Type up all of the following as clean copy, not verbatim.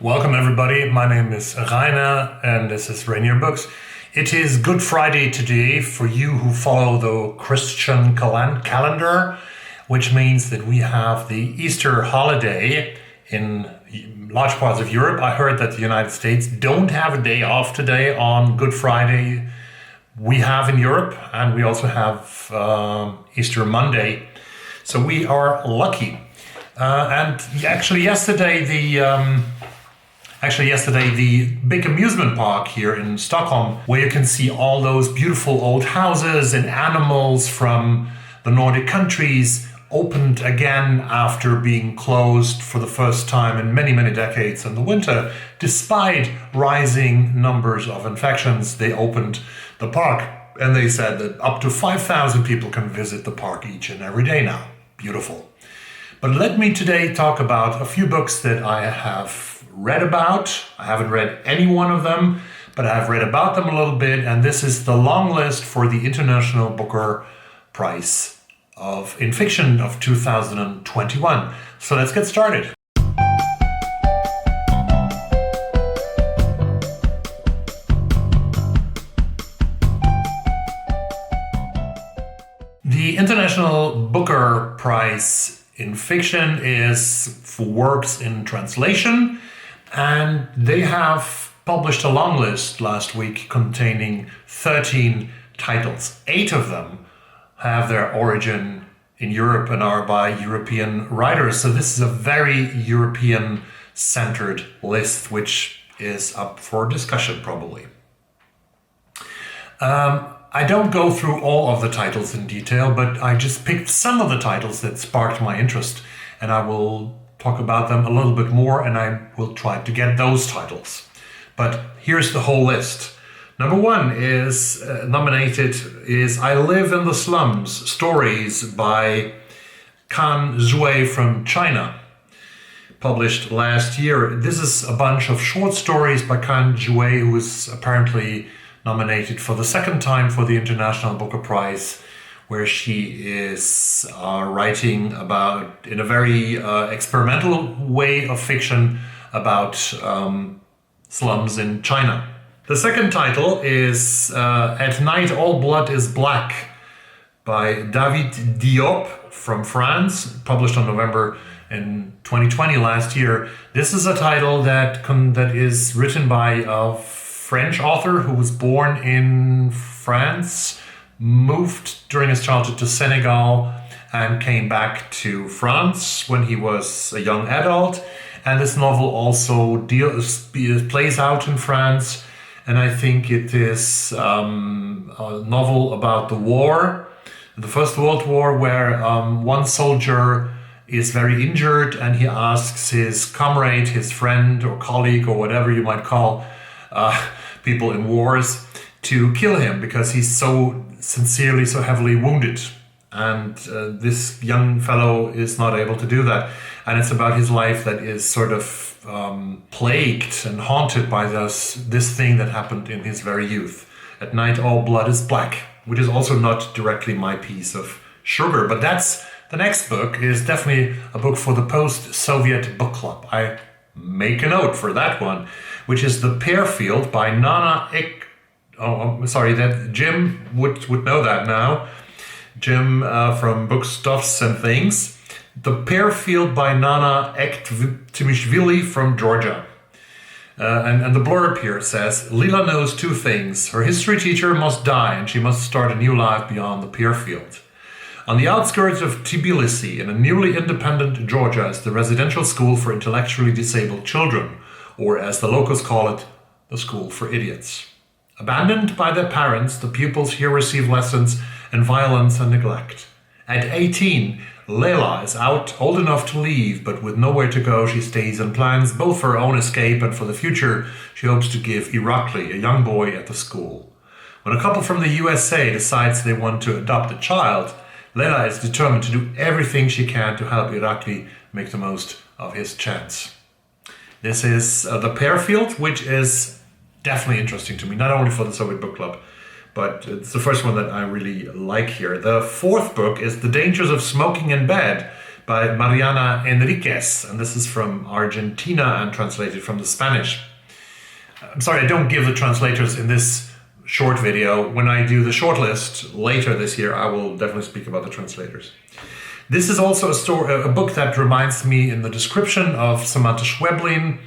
Welcome everybody, my name is Rainer and this is Rainier Books. It is Good Friday today for you who follow the Christian calendar, which means that we have the Easter holiday in large parts of Europe. I heard that the United States don't have a day off today on Good Friday. We have in Europe, and we also have Easter Monday. So we are lucky. And actually yesterday the big amusement park here in Stockholm, where you can see all those beautiful old houses and animals from the Nordic countries, opened again after being closed for the first time in many, many decades in the winter. Despite rising numbers of infections, they opened the park and they said that up to 5,000 people can visit the park each and every day now. Beautiful. But let me today talk about a few books that I have read about. I haven't read any one of them, but I've read about them a little bit, and this is the long list for the International Booker Prize in Fiction of 2021. So let's get started. The International Booker Prize in Fiction is for works in translation, and they have published a long list last week containing 13 titles. 8 of them have their origin in Europe and are by European writers. So this is a very European-centered list, which is up for discussion probably. I don't go through all of the titles in detail, but I just picked some of the titles that sparked my interest, and I will talk about them a little bit more, and I will try to get those titles. But here's the whole list. Number 1 is nominated is I Live in the Slums, Stories by Kan Zhui from China, published last year. This is a bunch of short stories by Kan Zhui, who is apparently nominated for the second time for the International Booker Prize, where she is writing about, in a very experimental way of fiction, about slums in China. The second title is At Night All Blood is Black by David Diop from France, published on November in 2020 last year. This is a title that is written by a French author who was born in France, moved during his childhood to Senegal, and came back to France when he was a young adult. And this novel also plays out in France, and I think it is a novel about the war, the First World War, where one soldier is very injured and he asks his comrade, his friend or colleague or whatever you might call people in wars, to kill him because he's so sincerely, so heavily wounded. And this young fellow is not able to do that. And it's about his life that is sort of plagued and haunted by this thing that happened in his very youth. At Night All Blood is Black, which is also not directly my piece of sugar. But that's the next book, is definitely a book for the post-Soviet book club. I make a note for that one, which is The Pear Field by Nana that Jim would know that now. Jim from Bookstuffs and Things. The Pear Field by Nana Ekvtimishvili from Georgia. And the blurb here says, Lila knows 2 things. Her history teacher must die and she must start a new life beyond the Pear Field. On the outskirts of Tbilisi, in a newly independent Georgia, is the residential school for intellectually disabled children, or as the locals call it, the school for idiots. Abandoned by their parents, the pupils here receive lessons in violence and neglect. At 18, Leila is old enough to leave, but with nowhere to go, she stays and plans both for her own escape and for the future she hopes to give Irakli, a young boy at the school. When a couple from the USA decides they want to adopt a child, Leila is determined to do everything she can to help Irakli make the most of his chance. This is The Pear Field, which is definitely interesting to me, not only for the Soviet Book Club, but it's the first one that I really like here. The fourth book is The Dangers of Smoking in Bed by Mariana Enríquez, and this is from Argentina and translated from the Spanish. I'm sorry, I don't give the translators in this short video. When I do the shortlist later this year, I will definitely speak about the translators. This is also a book that reminds me in the description of Samantha Schweblin.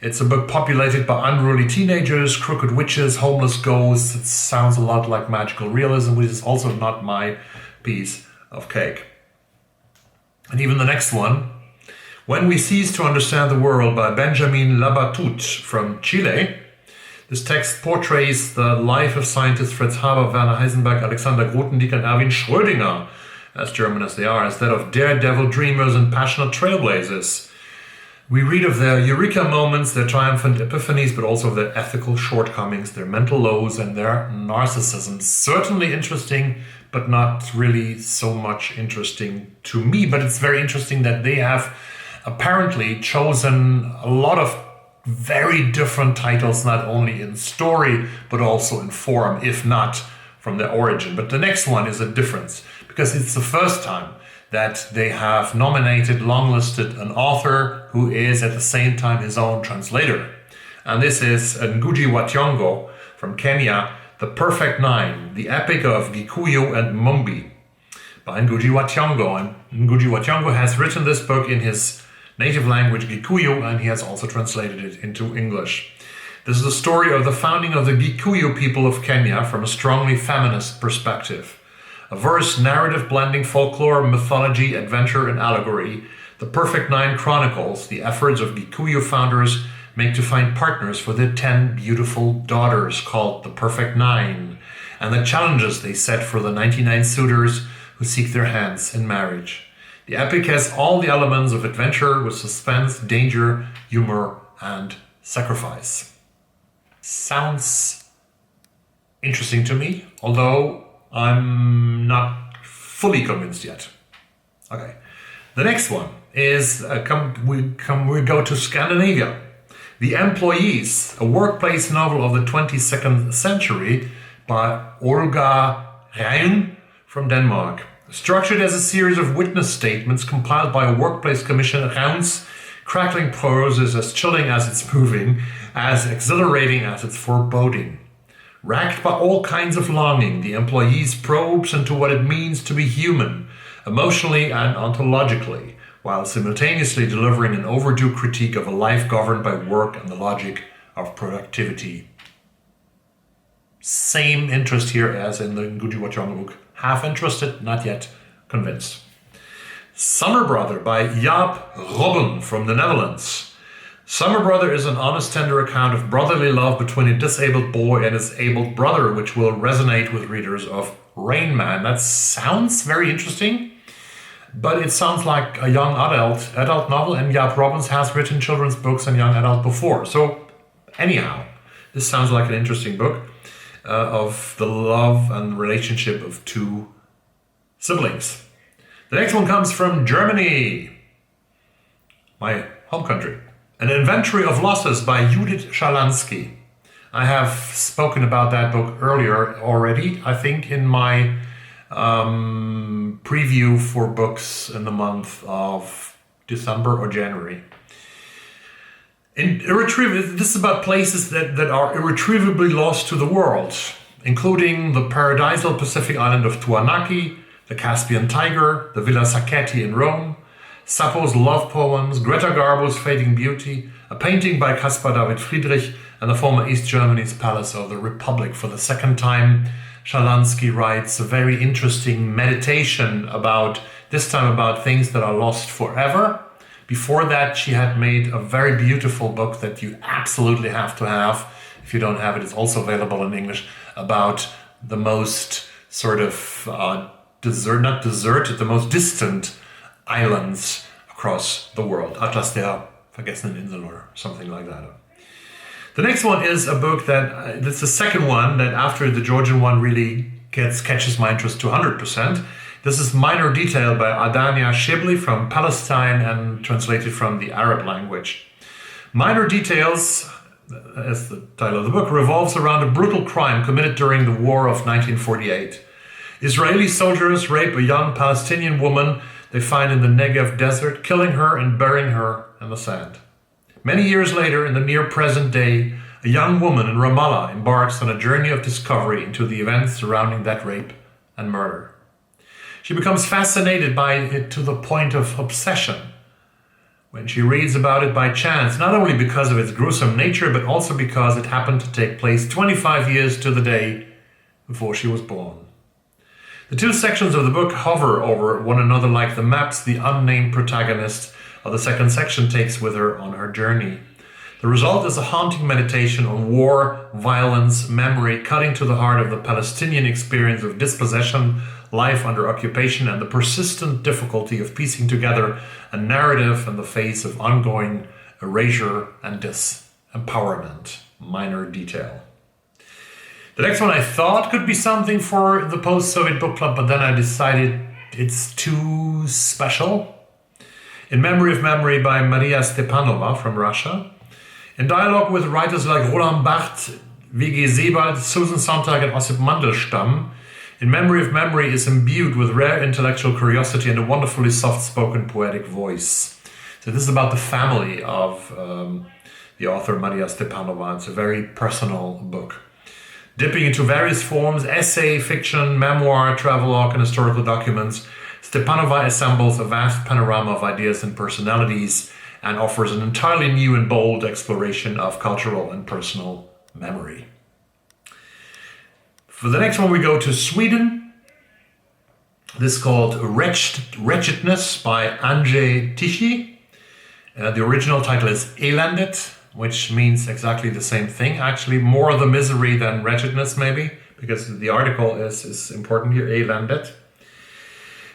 It's a book populated by unruly teenagers, crooked witches, homeless ghosts. It sounds a lot like magical realism, which is also not my piece of cake. And even the next one, When We Cease to Understand the World by Benjamín Labatut from Chile. This text portrays the life of scientists Fritz Haber, Werner Heisenberg, Alexander Grothendieck, and Erwin Schrödinger, as German as they are, instead of daredevil dreamers and passionate trailblazers. We read of their eureka moments, their triumphant epiphanies, but also their ethical shortcomings, their mental lows, and their narcissism. Certainly interesting, but not really so much interesting to me. But it's very interesting that they have apparently chosen a lot of very different titles, not only in story, but also in form, if not from their origin. But the next one is a difference, because it's the first time that they have nominated, longlisted an author who is at the same time his own translator. And this is Ngũgĩ wa Thiong'o from Kenya, The Perfect Nine, the Epic of Gikuyu and Mumbi by Ngũgĩ wa Thiong'o. And Ngũgĩ wa Thiong'o has written this book in his native language Gikuyu, and he has also translated it into English. This is the story of the founding of the Gikuyu people of Kenya from a strongly feminist perspective. A verse narrative blending folklore, mythology, adventure, and allegory, The Perfect Nine chronicles the efforts of Gikuyu founders make to find partners for their 10 beautiful daughters called the Perfect Nine, and the challenges they set for the 99 suitors who seek their hands in marriage. The epic has all the elements of adventure with suspense, danger, humor, and sacrifice. Sounds interesting to me, although I'm not fully convinced yet. Okay, the next one is we go to Scandinavia. The Employees, a workplace novel of the 22nd century by Olga Ravn from Denmark. Structured as a series of witness statements compiled by a workplace commission, Ravn's crackling prose is as chilling as it's moving, as exhilarating as it's foreboding. Racked by all kinds of longing, the Employees probes into what it means to be human, emotionally and ontologically, while simultaneously delivering an overdue critique of a life governed by work and the logic of productivity. Same interest here as in the Ngũgĩ wa Thiong'o book. Half interested, not yet convinced. Summer Brother by Jaap Robben from the Netherlands. Summer Brother is an honest, tender account of brotherly love between a disabled boy and his abled brother, which will resonate with readers of Rain Man. That sounds very interesting, but it sounds like a young adult novel, and Jaap Robben has written children's books and young adult before. So anyhow, this sounds like an interesting book. Of the love and relationship of two siblings. The next one comes from Germany, my home country. An Inventory of Losses by Judith Szalansky. I have spoken about that book earlier already, I think in my preview for books in the month of December or January. This is about places that are irretrievably lost to the world, including the paradisal Pacific island of Tuanaki, the Caspian Tiger, the Villa Sacchetti in Rome, Sappho's love poems, Greta Garbo's Fading Beauty, a painting by Caspar David Friedrich, and the former East Germany's Palace of the Republic. For the second time, Szalansky writes a very interesting meditation this time about things that are lost forever. Before that, she had made a very beautiful book that you absolutely have to have. If you don't have it, it's also available in English, about the most sort of the most distant islands across the world. Atlas der vergessenen Inseln or something like that. The next one is a book that's the second one that after the Georgian one really catches my interest to 100%. This is Minor Detail by Adania Shibli from Palestine and translated from the Arab language. Minor Details, as the title of the book, revolves around a brutal crime committed during the war of 1948. Israeli soldiers rape a young Palestinian woman, they find in the Negev desert, killing her and burying her in the sand. Many years later, in the near present day, a young woman in Ramallah embarks on a journey of discovery into the events surrounding that rape and murder. She becomes fascinated by it to the point of obsession when she reads about it by chance, not only because of its gruesome nature, but also because it happened to take place 25 years to the day before she was born. The two sections of the book hover over one another like the maps the unnamed protagonist of the second section takes with her on her journey. The result is a haunting meditation on war, violence, memory, cutting to the heart of the Palestinian experience of dispossession, life under occupation, and the persistent difficulty of piecing together a narrative in the face of ongoing erasure and disempowerment. Minor detail. The next one I thought could be something for the post-Soviet book club, but then I decided it's too special. In Memory of Memory by Maria Stepanova from Russia. In dialogue with writers like Roland Barthes, W.G. Sebald, Susan Sontag, and Ossip Mandelstam, In Memory of Memory is imbued with rare intellectual curiosity and a wonderfully soft-spoken poetic voice. So this is about the family of the author Maria Stepanova. It's a very personal book. Dipping into various forms, essay, fiction, memoir, travelogue, and historical documents, Stepanova assembles a vast panorama of ideas and personalities and offers an entirely new and bold exploration of cultural and personal memory. For the next one, we go to Sweden. This is called Wretchedness by Andrzej Tichy. The original title is Eländet, which means exactly the same thing. Actually, more of the misery than wretchedness, maybe, because the article is important here, Eländet.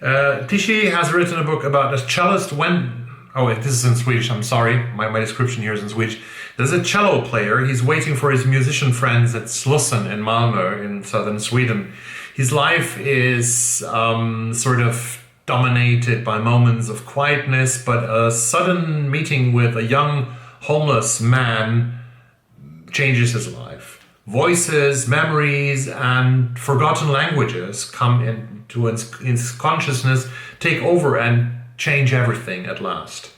Tichy has written a book about a cellist when... Oh, wait, this is in Swedish, I'm sorry. My description here is in Swedish. There's a cello player. He's waiting for his musician friends at Slussen in Malmö in southern Sweden. His life is sort of dominated by moments of quietness, but a sudden meeting with a young homeless man changes his life. Voices, memories, and forgotten languages come into his consciousness, take over and change everything at last.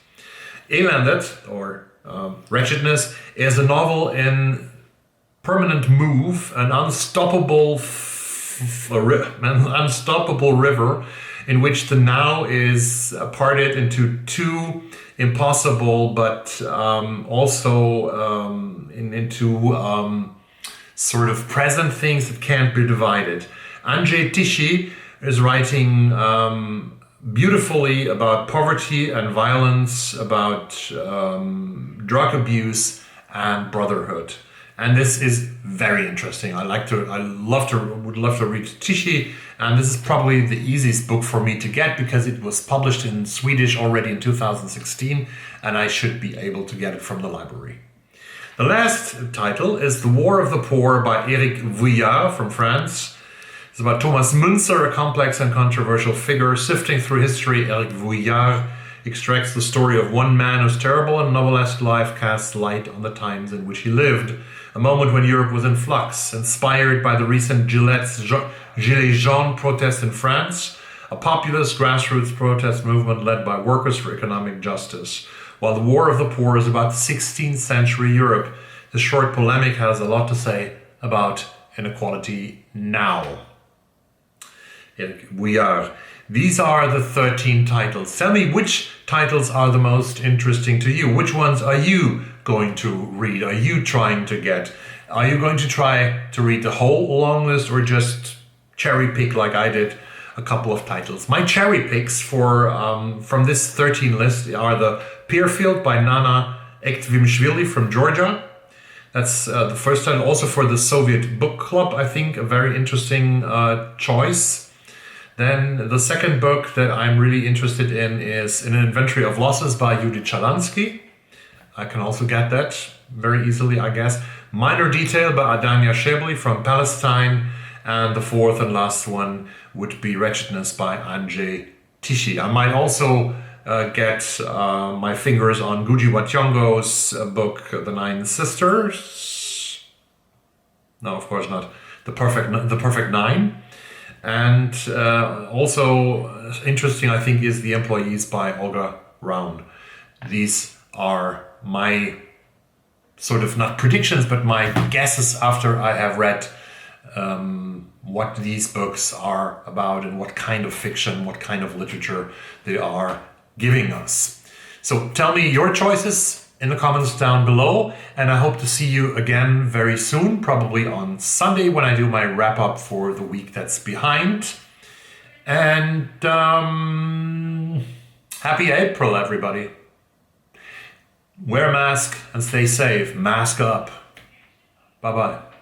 Eländet, or Wretchedness, is a novel in permanent move, an unstoppable river in which the now is parted into two impossible but also into sort of present things that can't be divided. Andrzej Tichy is writing beautifully about poverty and violence, about drug abuse and brotherhood. And this is very interesting. would love to read Tichy, and this is probably the easiest book for me to get because it was published in Swedish already in 2016, and I should be able to get it from the library. The last title is The War of the Poor by Éric Vuillard from France. It's about Thomas Münzer, a complex and controversial figure. Sifting through history, Éric Vuillard extracts the story of one man whose terrible and novelesque life casts light on the times in which he lived, a moment when Europe was in flux, inspired by the recent Gilets jaunes protests in France, a populist grassroots protest movement led by workers for economic justice. While The War of the Poor is about 16th century Europe, this short polemic has a lot to say about inequality now. We are. These are the 13 titles. Tell me which titles are the most interesting to you. Which ones are you going to read? Are you trying to get? Are you going to try to read the whole long list or just cherry pick like I did a couple of titles? My cherry picks for from this 13 list are the Pear Field by Nana Ekvtimishvili from Georgia. That's the first title. Also for the Soviet Book Club, I think a very interesting choice. Then the second book that I'm really interested in is An Inventory of Losses by Judith Shalansky. I can also get that very easily, I guess. Minor Detail by Adanya Shebli from Palestine. And the fourth and last one would be Wretchedness by Andrzej Tichy. I might also get my fingers on Ngũgĩ Thiong'o's book, The Nine Sisters. No, of course not. The Perfect Nine. And also interesting, I think, is The Employees by Olga Ravn. These are my sort of not predictions, but my guesses after I have read what these books are about and what kind of fiction, what kind of literature they are giving us. So tell me your choices in the comments down below, and I hope to see you again very soon, probably on Sunday when I do my wrap up for the week that's behind. And happy April, everybody. Wear a mask and stay safe. Mask up. Bye-bye.